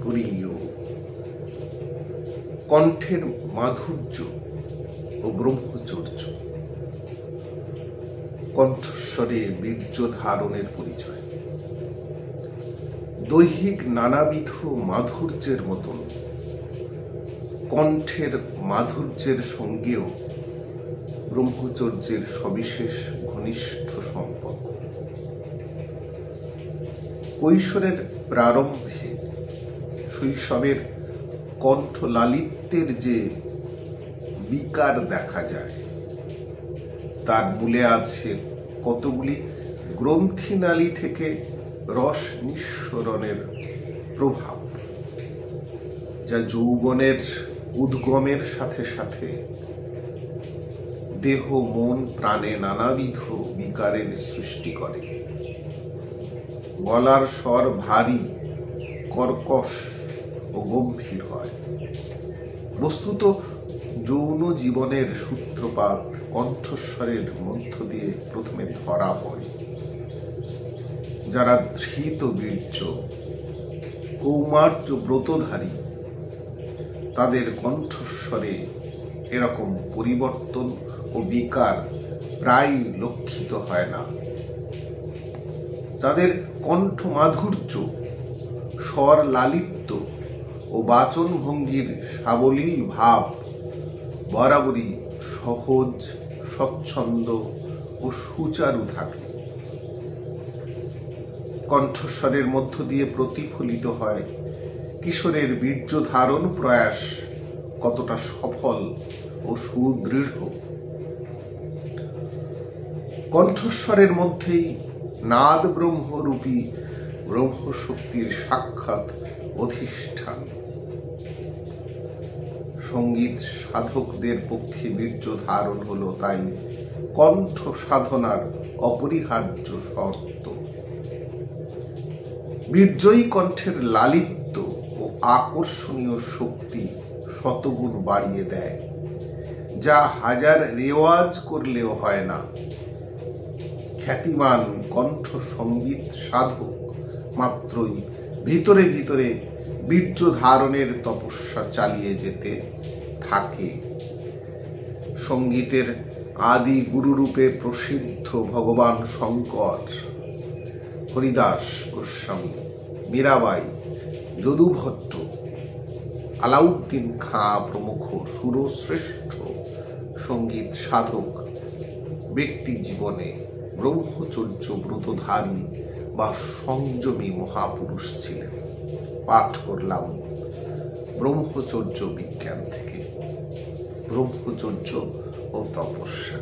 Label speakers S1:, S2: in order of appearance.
S1: প্রিয়। কণ্ঠের মাধুর্য ও ব্রহ্মচর্য, কণ্ঠস্বরে বীর্য ধারণের পরিচয়। দৈহিক নানাবিধ মাধুর্যের মতন কণ্ঠের মাধুর্যের সঙ্গেও ব্রহ্মচর্যের সবিশেষ ঘনিষ্ঠ সম্পর্ক। কৈশোরের প্রারম্ভে শৈশবের কণ্ঠ লালিত্যের যে বিকার দেখা যায়, তার মূলে আছে কতগুলি গ্রন্থিনালী থেকে রস নিঃসরণের প্রভাব, যা যৌবনের উদ্গমের সাথে সাথে দেহ মন প্রাণে নানাবিধ বিকারের সৃষ্টি করে। গলার স্বর ভারী, কর্কশ ও গম্ভীর হয়। বস্তুত যৌন জীবনের সূত্রপাত কণ্ঠস্বরের মধ্য দিয়ে প্রথমে ধরা পড়ে। যারা ধৃত বীর্য কৌমার্য ব্রতধারী, তাদের কণ্ঠস্বরে এরকম পরিবর্তন ও বিকার প্রায় লক্ষিত হয় না। তাদের কণ্ঠ মাধুর্য, স্বর লালিত্য ও বাচন ভঙ্গির সাবলীল ভাব বরাবরই সহজ, স্বচ্ছন্দ ও সুচারু থাকে। কণ্ঠস্বরের মধ্য দিয়ে প্রতিফলিত হয় কিশোরের বীর্য ধারণ প্রয়াস কতটা সফল ও সুদৃঢ়। কণ্ঠস্বরের মধ্যেই নাদ ব্রহ্মরূপী ব্রহ্মশক্তির সাক্ষাৎ অধিষ্ঠান। সঙ্গীত সাধকদের পক্ষে বীর্য ধারণ হলো তাই কণ্ঠ সাধনার অপরিহার্য শর্ত। বীর্যই কণ্ঠের লালিত্য ও আকর্ষণীয় শক্তি শতগুণ বাড়িয়ে দেয়, যা হাজার রেওয়াজ করলেও হয় না। খ্যাতিমান কণ্ঠ সঙ্গীত সাধক মাত্রই ভিতরে ভিতরে বীর্য ধারণের তপস্যা চালিয়ে যেতে থাকে। সঙ্গীতের আদি গুরুরূপে প্রসিদ্ধ ভগবান শঙ্কর, হরিদাস গোস্বামী, মীরাবাই, যদুভট্ট, আলাউদ্দিন খাঁ প্রমুখ সুরশ্রেষ্ঠ সঙ্গীত সাধক ব্যক্তি জীবনে ব্রহ্মচর্য ব্রতধারী বা সংযমী মহাপুরুষ ছিলেন। পাঠ করলাম ব্রহ্মচর্য বিজ্ঞান থেকে, ব্রহ্মচর্য ও তপস্যা।